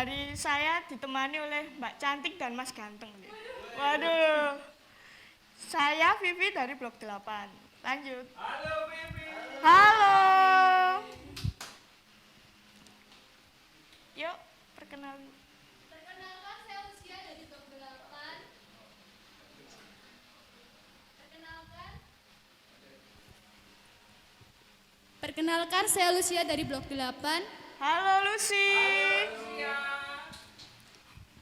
hari saya ditemani oleh Mbak Cantik dan Mas Ganteng. Waduh. Saya Vivi dari Blok 8. Lanjut. Halo Vivi. Halo. Yuk, perkenalkan. Perkenalkan, saya Lucia dari Blok 8. Perkenalkan, saya Lucia dari Blok 8. Halo Lucy.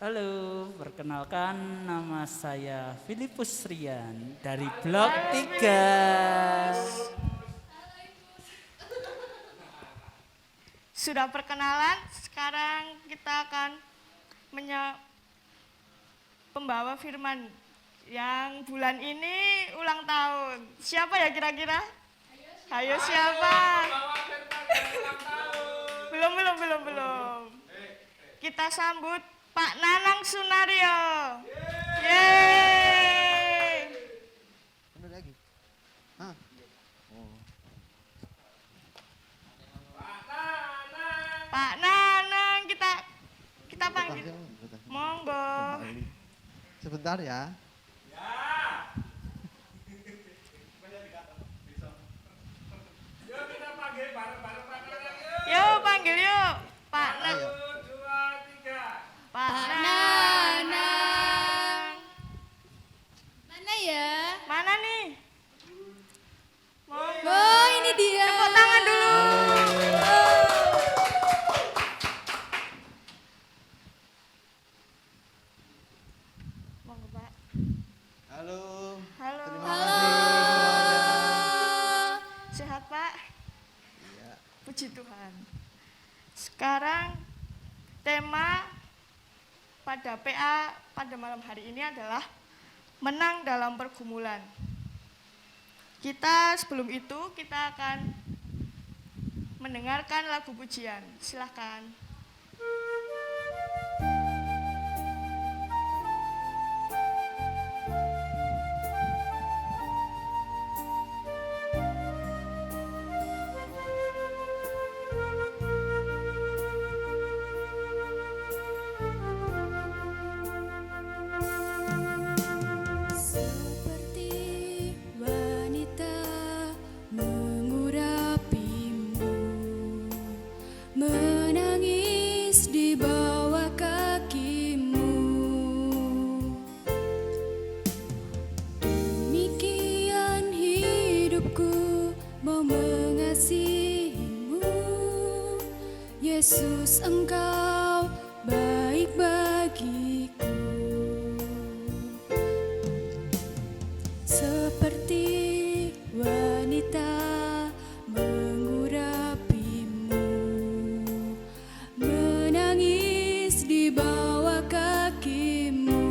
Halo, perkenalkan nama saya Filipus Rian dari Blok 3. Sudah perkenalan, sekarang kita akan pembawa firman yang bulan ini ulang tahun. Siapa ya kira-kira? Ayo siapa? Belum. Kita sambut Pak Nanang Sunario. Yeay. Ada lagi? Hah? Oh. Pak Nanang, kita panggil. Panggil. Monggo. Sebentar ya. Yuk kita panggil bareng-bareng Pak Nanang yuk. Yuk panggil yuk. Pak Nanang. 1, 2, 3. Pak Nanang. Nanang. Mana ya? Mana nih? Monggo. Oh, ini dia. Tepuk tangan dulu. Monggo Pak. Halo. Halo. Terima Halo. kasih. Sehat Pak? Iya. Puji Tuhan. Sekarang tema pada PA pada malam hari ini adalah menang dalam pergumulan. Sebelum itu kita akan mendengarkan lagu pujian. Silahkan. Seperti wanita mengurapimu, menangis di bawah kakimu. Demikian hidupku mau mengasihimu, Yesus, Engkau baik bagiku. Seperti wanita mengurapimu, menangis di bawah kakimu.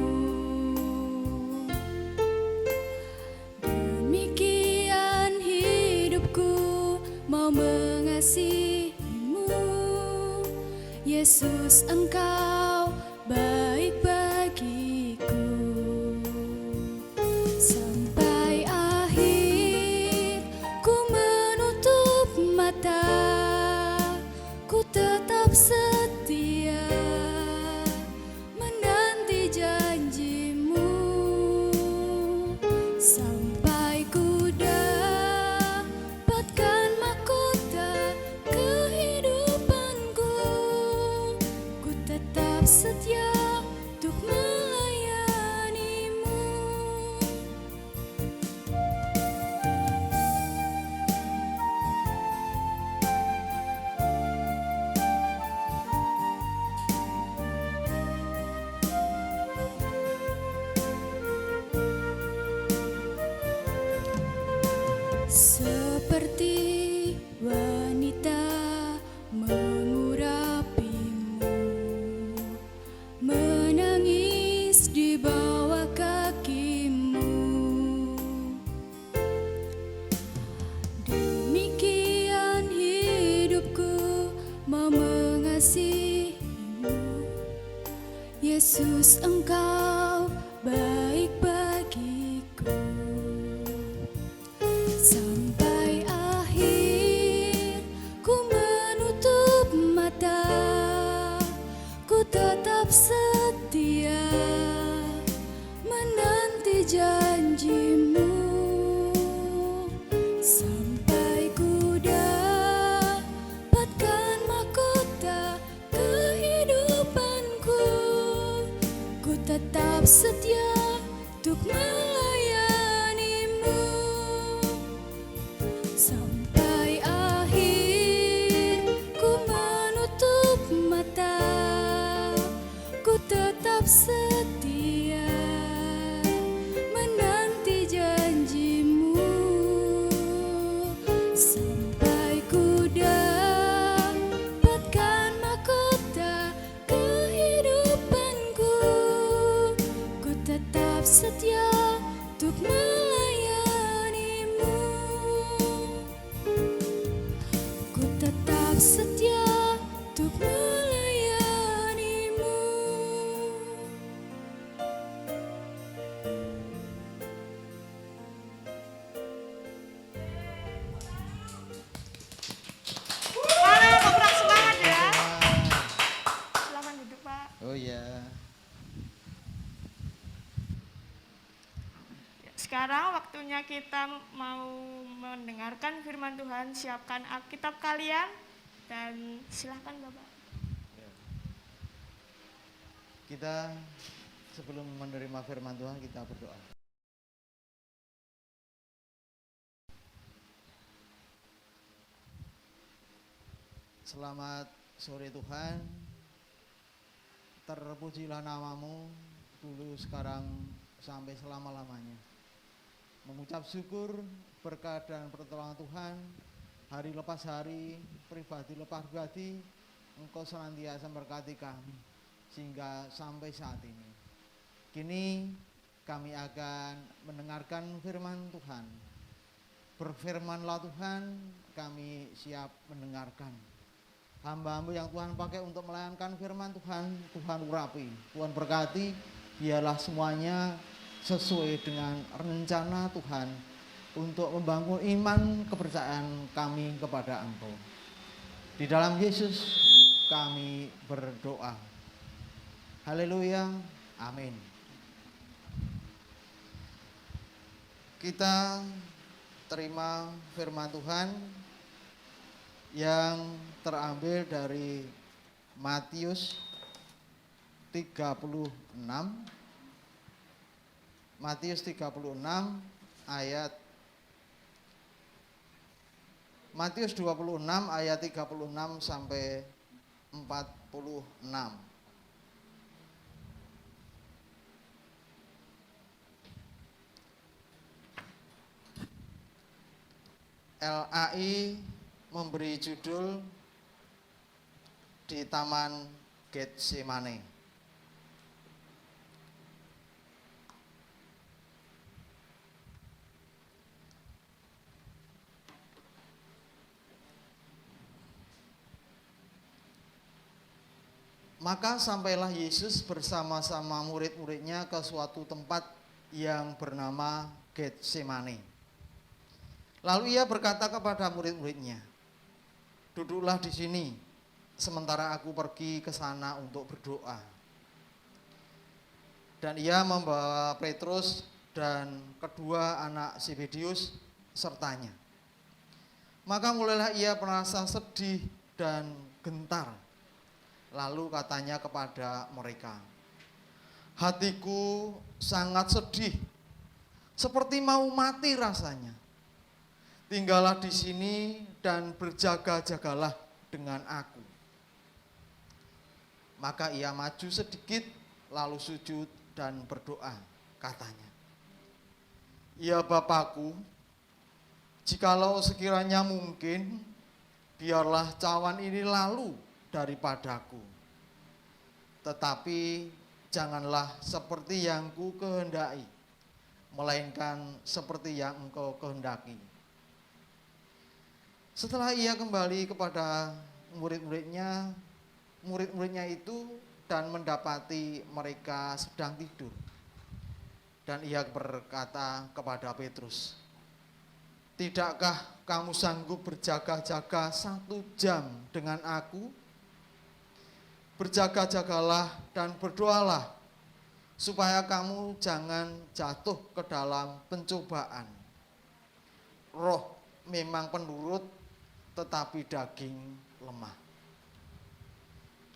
Demikian hidupku mau mengasihimu, Yesus, Engkau baik bagiku. Sampai akhir ku menutup mata, ku tetap setia menanti janjimu. Sampai ku dapatkan mahkota kehidupanku, ku tetap setia untuk melayanimu. Seperti wanita mengurapimu, menangis di bawah kakimu. Demikian hidupku mau mengasihimu, Yesus, Engkau baik bagiku. Sampai akhir Sampai akhir ku menutup mata, ku tetap setia menanti janjimu. Sampai ku dapatkan mahkota kehidupanku, ku tetap setia untuk melayanimu. Ku tetap setia untuk melayanimu. Waduh, ngobrol semangat ya. Silakan duduk, Pak. Oh iya. Sekarang waktunya kita mau mendengarkan firman Tuhan. Siapkan Alkitab kalian dan silakan Bapak. Kita sebelum menerima firman Tuhan kita berdoa. Selamat sore Tuhan. Terpujilah namamu dulu, sekarang, sampai selama-lamanya. Mengucap syukur, berkat dan pertolongan Tuhan, hari lepas hari, pribadi lepas pribadi, Engkau senantiasa memberkati kami sehingga sampai saat ini. Kini kami akan mendengarkan firman Tuhan. Berfirmanlah Tuhan, kami siap mendengarkan. Hamba-hamba yang Tuhan pakai untuk melayankan firman Tuhan, Tuhan urapi, Tuhan berkati, biarlah semuanya sesuai dengan rencana Tuhan untuk membangun iman kepercayaan kami kepada Engkau. Di dalam Yesus kami berdoa. Haleluya, amin. Kita terima firman Tuhan yang terambil dari Matius 36. Matius 36 ayat Matius 26 ayat 36 sampai 46. LAI memberi judul di Taman Getsemane. Maka sampailah Yesus bersama-sama murid-muridnya ke suatu tempat yang bernama Getsemane. Lalu ia berkata kepada murid-muridnya, "Duduklah di sini, sementara aku pergi ke sana untuk berdoa." Dan ia membawa Petrus dan kedua anak Zebedius sertanya. Maka mulailah ia merasa sedih dan gentar. Lalu katanya kepada mereka, "Hatiku sangat sedih, seperti mau mati rasanya. Tinggallah di sini dan berjaga-jagalah dengan aku." Maka ia maju sedikit, lalu sujud dan berdoa, katanya, "Ya Bapakku, jikalau sekiranya mungkin, biarlah cawan ini lalu daripadaku. Tetapi janganlah seperti yang ku kehendaki, melainkan seperti yang Engkau kehendaki." Setelah ia kembali kepada murid-muridnya itu dan mendapati mereka sedang tidur. Dan ia berkata kepada Petrus, "Tidakkah kamu sanggup berjaga-jaga 1 jam dengan aku? Berjaga-jagalah dan berdoalah, supaya kamu jangan jatuh ke dalam pencobaan. Roh memang penurut, tetapi daging lemah."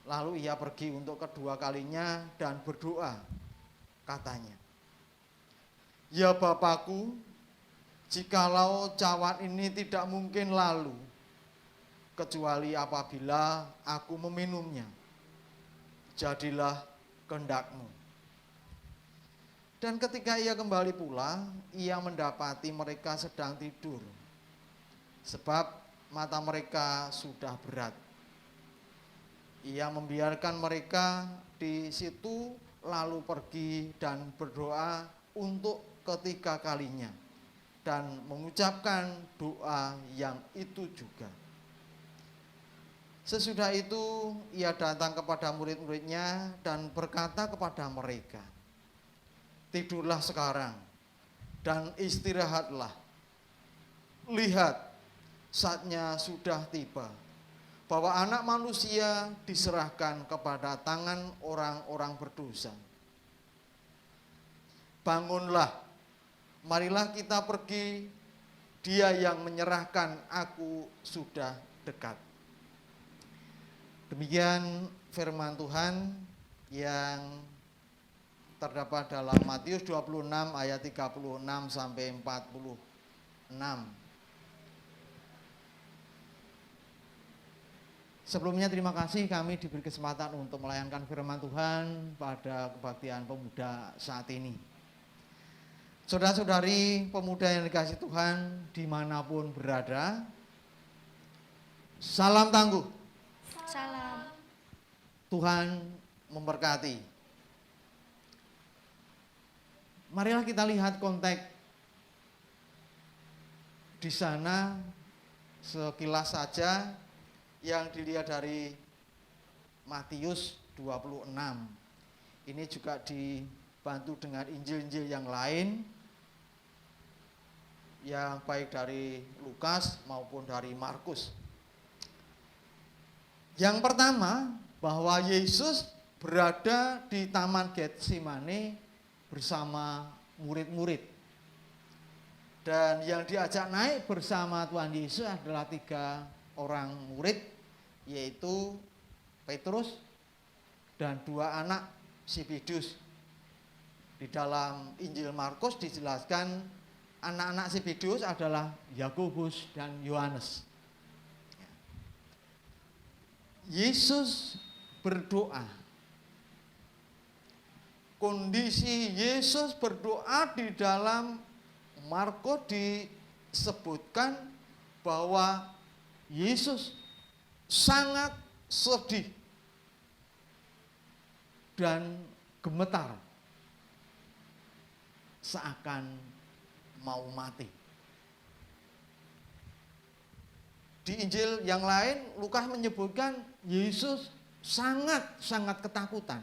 Lalu ia pergi untuk kedua kalinya dan berdoa, katanya, "Ya Bapakku, jikalau cawan ini tidak mungkin lalu, kecuali apabila aku meminumnya. Jadilah kehendakmu. Dan ketika ia kembali pula, ia mendapati mereka sedang tidur, sebab mata mereka sudah berat. Ia membiarkan mereka di situ, lalu pergi dan berdoa untuk ketiga kalinya, dan mengucapkan doa yang itu juga. Sesudah itu ia datang kepada murid-muridnya dan berkata kepada mereka, tidurlah sekarang dan istirahatlah. Lihat, saatnya sudah tiba bahwa Anak Manusia diserahkan kepada tangan orang-orang berdosa. Bangunlah, marilah kita pergi, Dia yang menyerahkan aku sudah dekat. Demikian firman Tuhan yang terdapat dalam Matius 26 ayat 36 sampai 46. Sebelumnya terima kasih kami diberi kesempatan untuk melayankan firman Tuhan pada kebaktian pemuda saat ini. Saudara-saudari pemuda yang dikasihi Tuhan dimanapun berada, salam tangguh. Salam. Tuhan memberkati. Marilah kita lihat konteks di sana sekilas saja yang dilihat dari Matius 26. Ini juga dibantu dengan Injil-Injil yang lain, yang baik dari Lukas maupun dari Markus. Yang pertama, bahwa Yesus berada di Taman Getsemani bersama murid-murid. Dan yang diajak naik bersama Tuhan Yesus adalah 3 orang murid, yaitu Petrus dan 2 anak Zebedius. Di dalam Injil Markus dijelaskan anak-anak Zebedius adalah Yakobus dan Yohanes. Yesus berdoa. Kondisi Yesus berdoa di dalam Markus disebutkan bahwa Yesus sangat sedih dan gemetar, seakan mau mati. Di Injil yang lain, Lukas menyebutkan Yesus sangat ketakutan.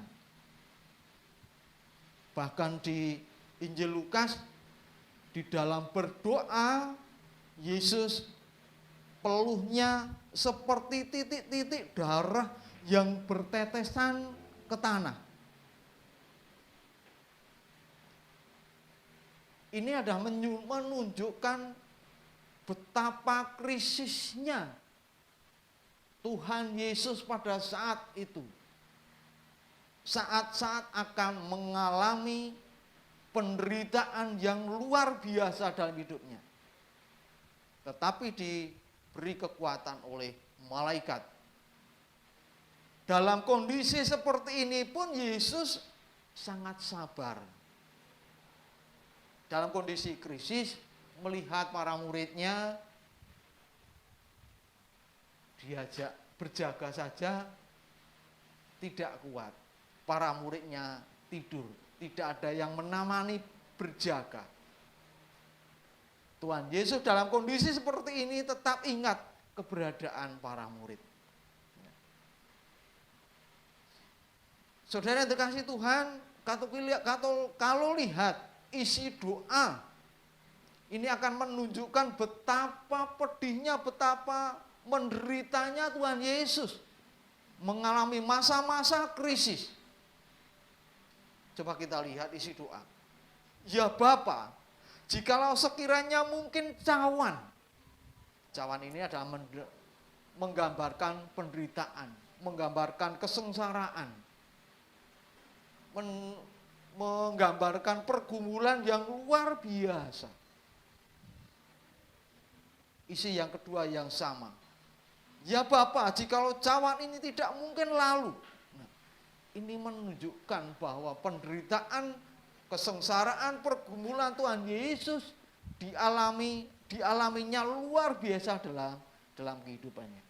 Bahkan di Injil Lukas, di dalam berdoa, Yesus peluhnya seperti titik-titik darah yang bertetesan ke tanah. Ini adalah menunjukkan betapa krisisnya Tuhan Yesus pada saat itu. Saat-saat akan mengalami penderitaan yang luar biasa dalam hidupnya. Tetapi diberi kekuatan oleh malaikat. Dalam kondisi seperti ini pun Yesus sangat sabar. Dalam kondisi krisis, melihat para muridnya diajak berjaga saja tidak kuat. Para muridnya tidur, tidak ada yang menemani berjaga. Tuhan Yesus dalam kondisi seperti ini tetap ingat keberadaan para murid. Saudara yang dikasihi Tuhan, kalau lihat isi doa, ini akan menunjukkan betapa pedihnya, betapa menderitanya Tuhan Yesus mengalami masa-masa krisis. Coba kita lihat isi doa. Ya Bapa, jikalau sekiranya mungkin cawan ini adalah menggambarkan penderitaan, menggambarkan kesengsaraan, menggambarkan pergumulan yang luar biasa. isi yang kedua yang sama. Ya Bapa, jikalau cawan ini tidak mungkin lalu. Nah, ini menunjukkan bahwa penderitaan, kesengsaraan, pergumulan Tuhan Yesus dialaminya luar biasa dalam kehidupannya.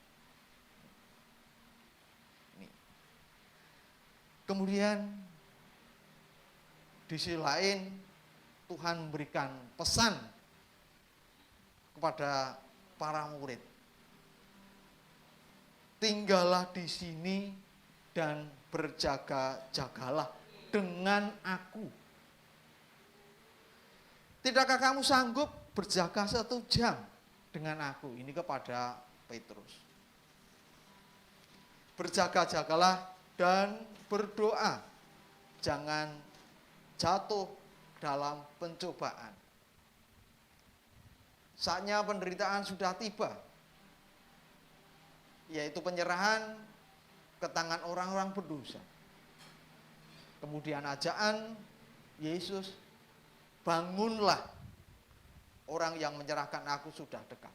Nih. Kemudian di sisi lain Tuhan memberikan pesan kepada para murid. Tinggallah di sini dan berjaga-jagalah dengan aku. Tidakkah kamu sanggup berjaga 1 jam dengan aku? Ini kepada Petrus. Berjaga-jagalah dan berdoa. Jangan jatuh dalam pencobaan. Saatnya penderitaan sudah tiba, yaitu penyerahan ke tangan orang-orang berdosa. Kemudian ajaan Yesus, bangunlah, orang yang menyerahkan aku sudah dekat.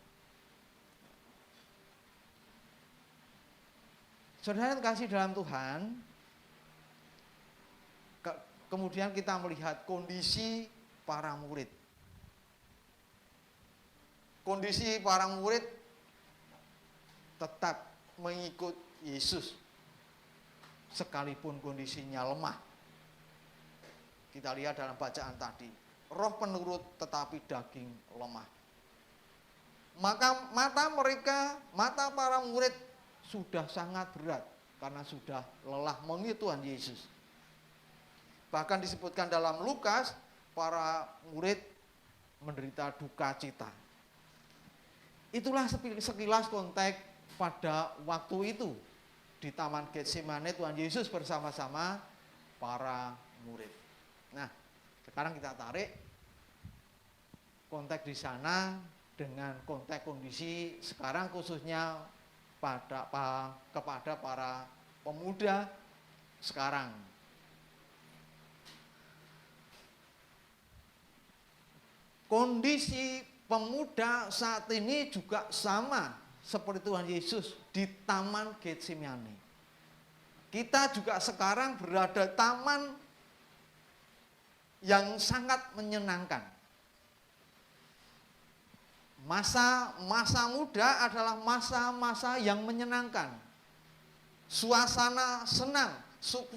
Saudara yang kasih dalam Tuhan, kemudian kita melihat kondisi para murid. Kondisi para murid tetap mengikut Yesus sekalipun kondisinya lemah. Kita lihat dalam bacaan tadi, roh penurut tetapi daging lemah. Maka mata para murid sudah sangat berat karena sudah lelah mengikut Tuhan Yesus. Bahkan disebutkan dalam Lukas, para murid menderita duka cita. Itulah sekilas konteks pada waktu itu di Taman Getsemane Tuhan Yesus bersama-sama para murid. Nah, sekarang kita tarik konteks di sana dengan konteks kondisi sekarang khususnya kepada para pemuda sekarang. Kondisi pemuda saat ini juga sama seperti Tuhan Yesus di Taman Getsemane. Kita juga sekarang berada di taman yang sangat menyenangkan. Masa muda adalah masa-masa yang menyenangkan. Suasana senang,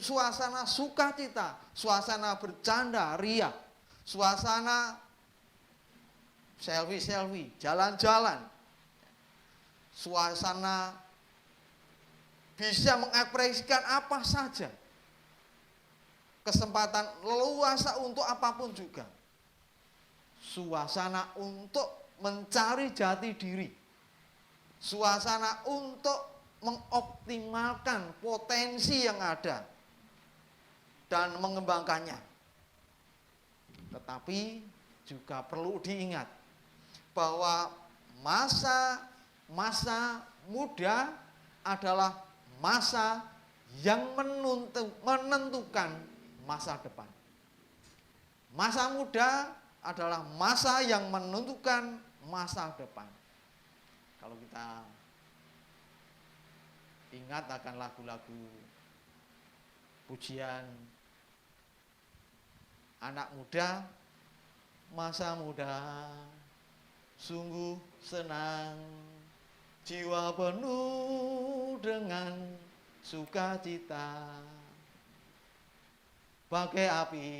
suasana sukacita, suasana bercanda, ria, suasana selfie, jalan-jalan. Suasana bisa mengekspresikan apa saja. Kesempatan leluasa untuk apapun juga. Suasana untuk mencari jati diri. Suasana untuk mengoptimalkan potensi yang ada dan mengembangkannya. Tetapi juga perlu diingat bahwa masa muda adalah masa yang menentukan masa depan. Masa muda adalah masa yang menentukan masa depan. Kalau kita ingat akan lagu-lagu pujian anak muda, masa muda sungguh senang, jiwa penuh dengan sukacita, bagai api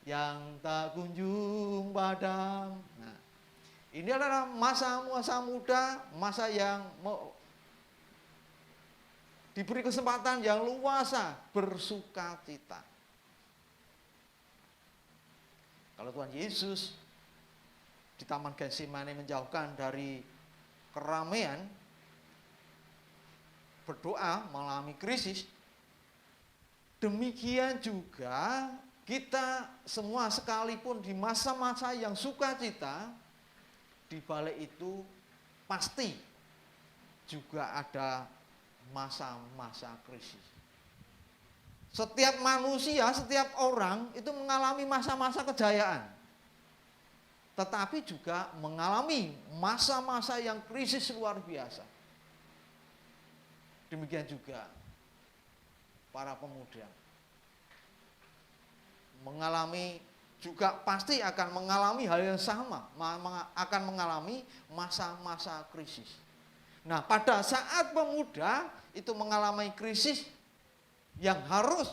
yang tak kunjung padam. Nah, ini adalah masa muda, masa yang diberi kesempatan yang luasa bersukacita. Kalau Tuhan Yesus di Taman Getsemane menjauhkan dari keramaian, berdoa mengalami krisis, demikian juga kita semua sekalipun di masa-masa yang sukacita, di balik itu pasti juga ada masa-masa krisis. Setiap manusia, setiap orang itu mengalami masa-masa kejayaan. tetapi juga mengalami masa-masa yang krisis luar biasa. Demikian juga para pemuda mengalami, juga pasti akan mengalami hal yang sama, akan mengalami masa-masa krisis. Nah, pada saat pemuda itu mengalami krisis yang harus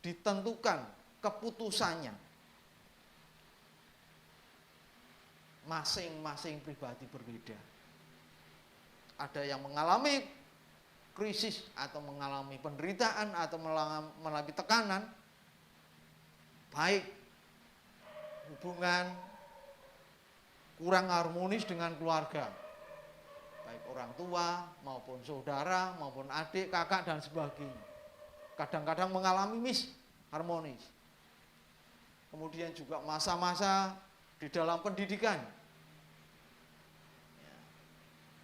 ditentukan keputusannya, masing-masing pribadi berbeda. Ada yang mengalami krisis atau mengalami penderitaan atau mengalami tekanan, baik hubungan kurang harmonis dengan keluarga, baik orang tua maupun saudara maupun adik, kakak dan sebagainya. Kadang-kadang mengalami harmonis. Kemudian juga masa-masa di dalam pendidikan. Ya.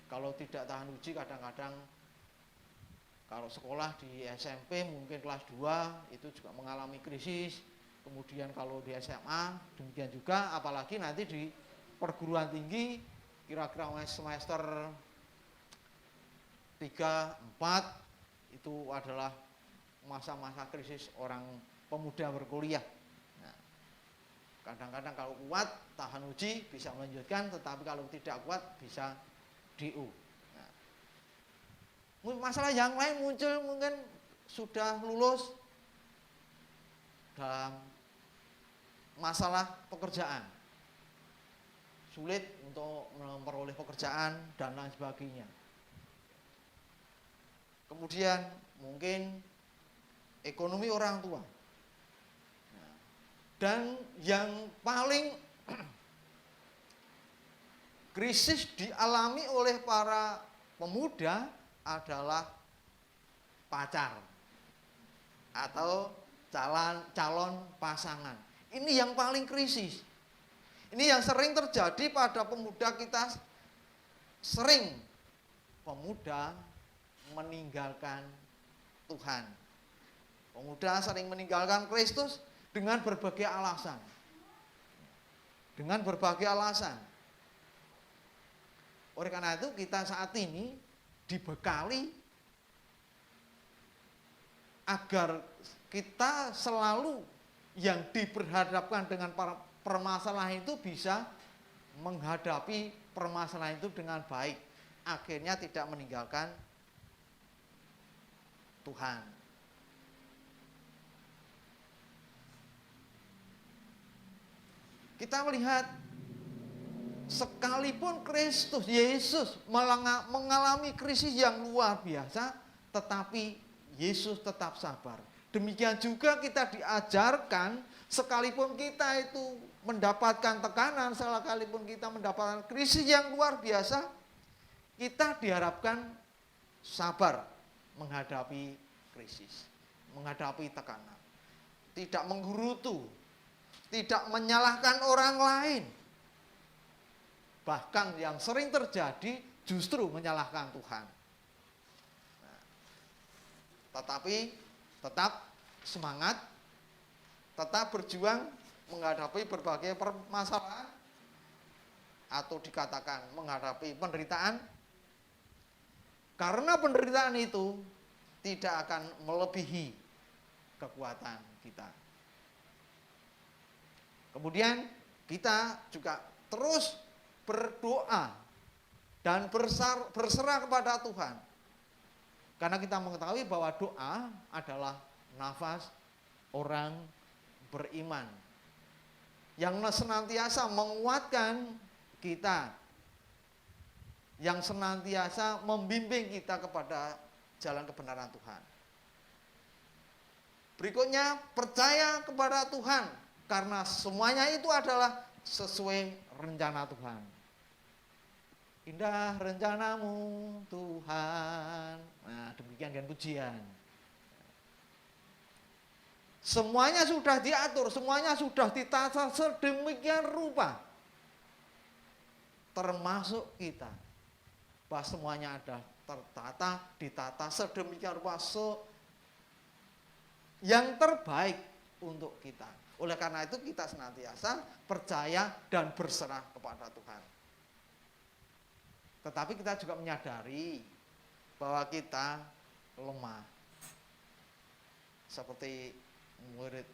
Kalau tidak tahan uji, kadang-kadang kalau sekolah di SMP mungkin kelas 2 itu juga mengalami krisis. Kemudian kalau di SMA demikian juga, apalagi nanti di perguruan tinggi kira-kira semester 3, 4 itu adalah masa-masa krisis orang pemuda berkuliah. Nah, kadang-kadang kalau kuat tahan uji bisa melanjutkan, tetapi kalau tidak kuat bisa DU. Nah, masalah yang lain muncul mungkin sudah lulus dalam masalah pekerjaan, sulit untuk memperoleh pekerjaan dan lain sebagainya. Kemudian mungkin ekonomi orang tua. Dan yang paling krisis dialami oleh para pemuda adalah pacar atau calon pasangan. Ini yang paling krisis. Ini yang sering terjadi pada pemuda kita. Sering pemuda meninggalkan Tuhan. Pemuda sering meninggalkan Kristus dengan berbagai alasan. Dengan berbagai alasan. Oleh karena itu kita saat ini dibekali agar kita selalu yang diperhadapkan dengan para permasalahan itu bisa menghadapi permasalahan itu dengan baik. Akhirnya tidak meninggalkan Tuhan. Kita melihat sekalipun Kristus Yesus mengalami krisis yang luar biasa, tetapi Yesus tetap sabar. Demikian juga kita diajarkan, sekalipun kita itu mendapatkan tekanan, sekalipun kita mendapatkan krisis yang luar biasa, kita diharapkan sabar menghadapi krisis, menghadapi tekanan. Tidak menggerutu, tidak menyalahkan orang lain. Bahkan yang sering terjadi justru menyalahkan Tuhan. Nah, tetapi tetap semangat, tetap berjuang menghadapi berbagai permasalahan atau dikatakan menghadapi penderitaan. Karena penderitaan itu tidak akan melebihi kekuatan kita. Kemudian kita juga terus berdoa dan berserah kepada Tuhan. Karena kita mengetahui bahwa doa adalah nafas orang beriman yang senantiasa menguatkan kita, yang senantiasa membimbing kita kepada jalan kebenaran Tuhan. Berikutnya, percaya kepada Tuhan, karena semuanya itu adalah sesuai rencana Tuhan. Indah rencanamu Tuhan. Nah, demikian kan pujian. Semuanya sudah diatur, semuanya sudah ditata sedemikian rupa. Termasuk kita. Bahwa semuanya ada tertata, ditata sedemikian rupa yang terbaik untuk kita. Oleh karena itu kita senantiasa percaya dan berserah kepada Tuhan. Tetapi kita juga menyadari bahwa kita lemah. Seperti murid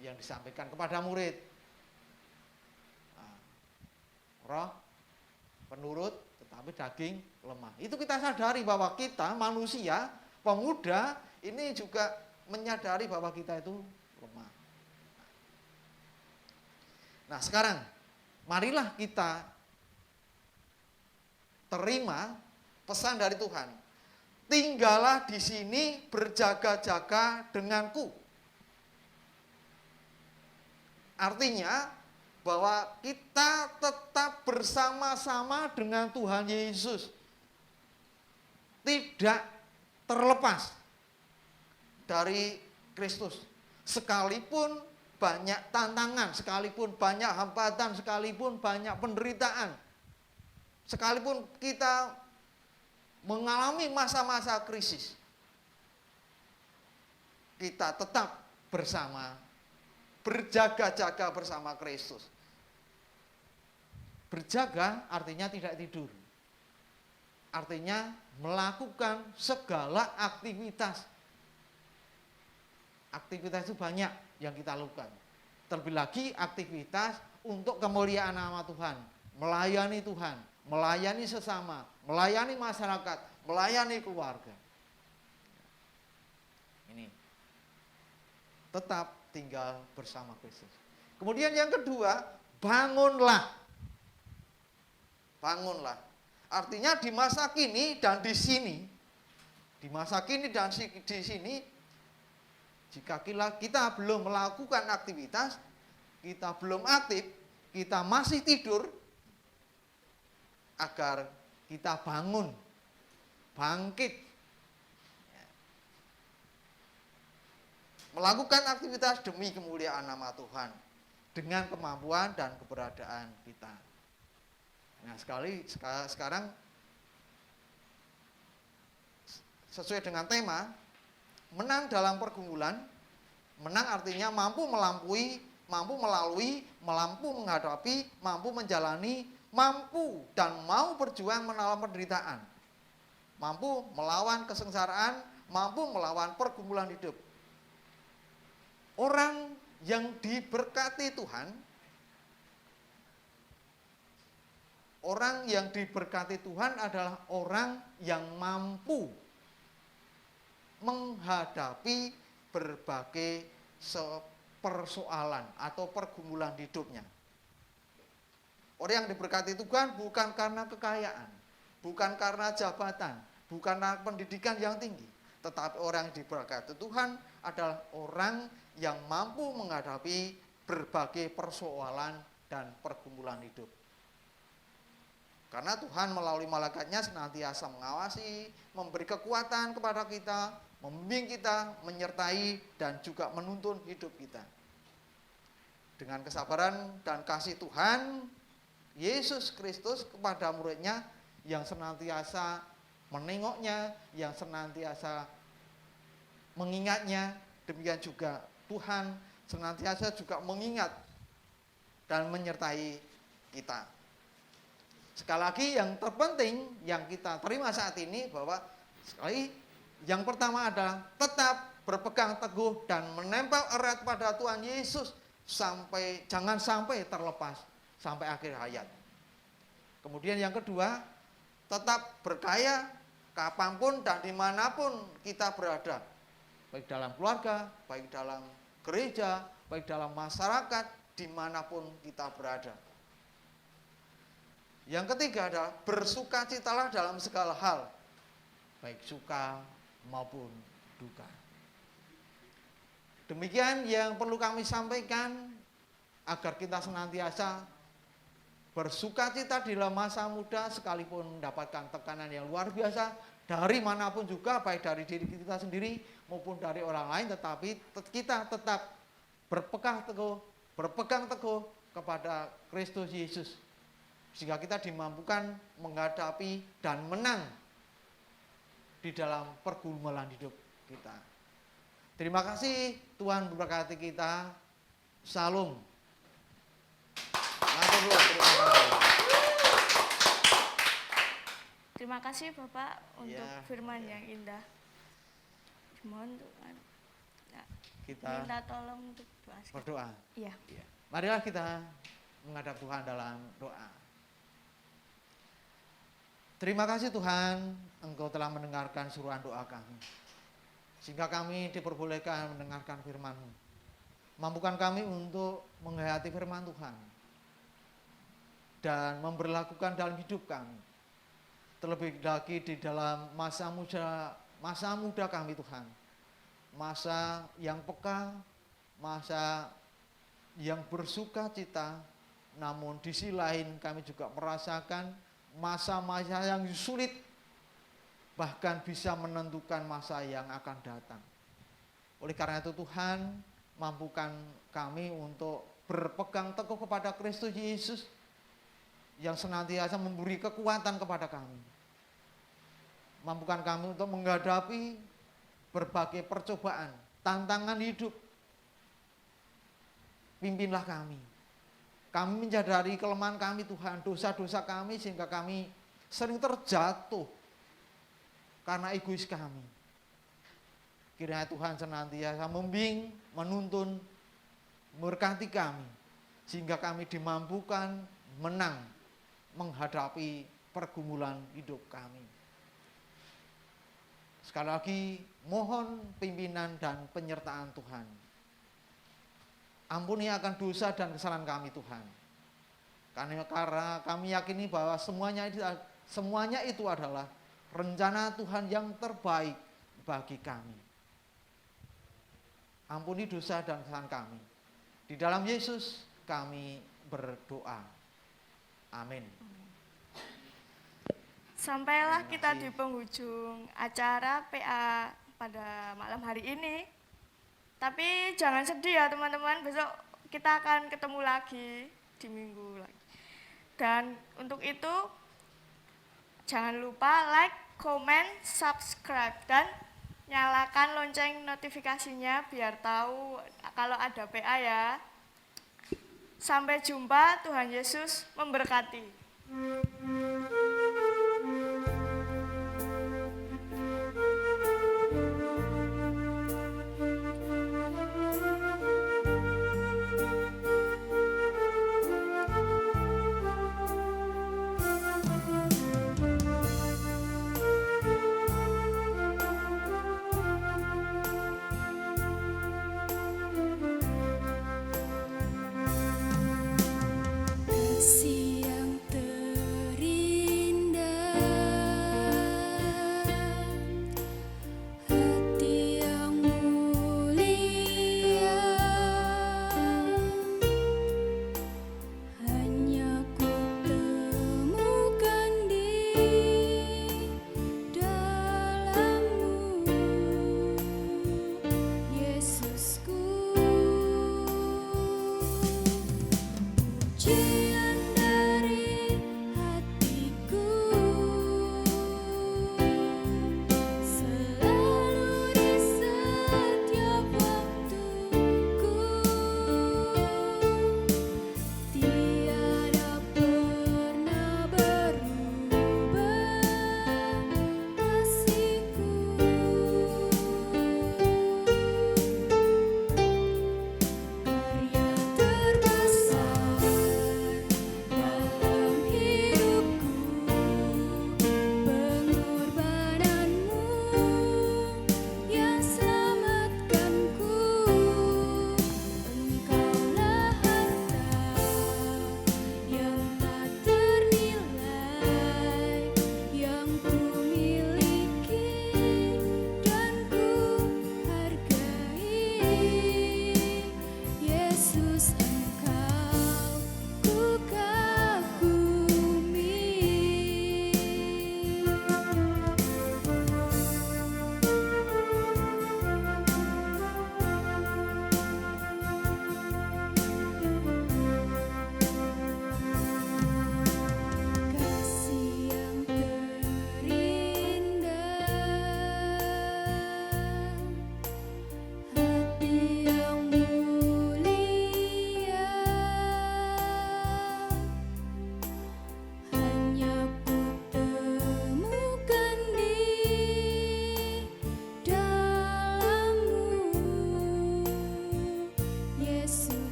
yang disampaikan kepada murid. Roh penurut tetapi daging lemah. Itu kita sadari bahwa kita manusia, pemuda ini juga menyadari bahwa kita itu lemah. Nah sekarang marilah kita terima pesan dari Tuhan. Tinggallah di sini berjaga-jaga denganku. Artinya bahwa kita tetap bersama-sama dengan Tuhan Yesus. Tidak terlepas dari Kristus. Sekalipun banyak tantangan, sekalipun banyak hambatan, sekalipun banyak penderitaan, sekalipun kita mengalami masa-masa krisis, kita tetap bersama, berjaga-jaga bersama Kristus. Berjaga artinya tidak tidur. Artinya melakukan segala aktivitas. Aktivitas itu banyak yang kita lakukan. Terlebih lagi aktivitas untuk kemuliaan nama Tuhan. Melayani Tuhan, melayani sesama, melayani masyarakat, melayani keluarga. Ini. Tetap tinggal bersama Kristus. Kemudian yang kedua, bangunlah. Bangunlah. Artinya di masa kini dan di sini, di masa kini dan di sini, jika kita belum melakukan aktivitas, kita belum aktif, kita masih tidur, agar kita bangun, bangkit, melakukan aktivitas demi kemuliaan nama Tuhan dengan kemampuan dan keberadaan kita. Nah, sekarang sesuai dengan tema menang dalam pergumulan. Menang artinya mampu melampaui, mampu melalui, mampu menghadapi, mampu menjalani, mampu dan mau berjuang melawan penderitaan, mampu melawan kesengsaraan, mampu melawan pergumulan hidup. Orang yang diberkati Tuhan, orang yang diberkati Tuhan adalah orang yang mampu menghadapi berbagai persoalan atau pergumulan hidupnya. Orang yang diberkati Tuhan bukan karena kekayaan, bukan karena jabatan, bukan karena pendidikan yang tinggi, tetapi orang yang diberkati Tuhan adalah orang yang mampu menghadapi berbagai persoalan dan pergumulan hidup. Karena Tuhan melalui malaikatnya senantiasa mengawasi, memberi kekuatan kepada kita, membimbing kita, menyertai, dan juga menuntun hidup kita. Dengan kesabaran dan kasih Tuhan, Yesus Kristus kepada muridnya yang senantiasa menengoknya, yang senantiasa mengingatnya, demikian juga Tuhan senantiasa juga mengingat dan menyertai kita. Sekali lagi yang terpenting yang kita terima saat ini bahwa sekali yang pertama adalah tetap berpegang teguh dan menempel erat pada Tuhan Yesus jangan sampai terlepas sampai akhir hayat. Kemudian yang kedua, tetap berkaya kapanpun dan dimanapun kita berada, baik dalam keluarga, baik dalam gereja, baik dalam masyarakat, dimanapun kita berada. Yang ketiga adalah bersukacitalah dalam segala hal, baik suka maupun duka. Demikian yang perlu kami sampaikan agar kita senantiasa bersukacita di dalam masa muda sekalipun mendapatkan tekanan yang luar biasa dari manapun juga, baik dari diri kita sendiri maupun dari orang lain, tetapi kita tetap berpegang teguh kepada Kristus Yesus sehingga kita dimampukan menghadapi dan menang di dalam pergumulan hidup kita. Terima kasih, Tuhan memberkati kita. Shalom. Matur nuwun, terima kasih. Terima kasih Bapak untuk Iya, firman iya. yang indah. Mohon Tuhan. Nah, Kita minta tolong untuk doa. sekali. berdoa. Iya. Marilah kita menghadap Tuhan dalam doa. Terima kasih Tuhan, Engkau telah mendengarkan suruhan doa kami. Sehingga kami diperbolehkan mendengarkan firman-Mu. Mampukan kami untuk menghayati firman Tuhan. Dan memberlakukan dalam hidup kami. Terlebih lagi di dalam masa muda kami Tuhan. Masa yang peka, masa yang bersuka cita, namun di sisi lain kami juga merasakan masa-masa yang sulit, bahkan bisa menentukan masa yang akan datang. Oleh karena itu Tuhan, mampukan kami untuk berpegang teguh kepada Kristus Yesus yang senantiasa memberi kekuatan kepada kami. Mampukan kami untuk menghadapi berbagai percobaan, tantangan hidup. Pimpinlah kami. Kami menyadari kelemahan kami Tuhan, dosa-dosa kami sehingga kami sering terjatuh karena egois kami. Kiranya Tuhan senantiasa membimbing, menuntun, memberkati kami sehingga kami dimampukan menang menghadapi pergumulan hidup kami. Sekali lagi mohon pimpinan dan penyertaan Tuhan. Ampuni akan dosa dan kesalahan kami Tuhan. Karena kami yakini bahwa semuanya itu adalah rencana Tuhan yang terbaik bagi kami. Ampuni dosa dan kesalahan kami. Di dalam Yesus kami berdoa. Amin. Sampailah Terima kita kasih. di penghujung acara PA pada malam hari ini. Tapi jangan sedih ya teman-teman, besok kita akan ketemu lagi di minggu lagi. Dan untuk itu jangan lupa like, comment, subscribe dan nyalakan lonceng notifikasinya biar tahu kalau ada PA ya. Sampai jumpa, Tuhan Yesus memberkati.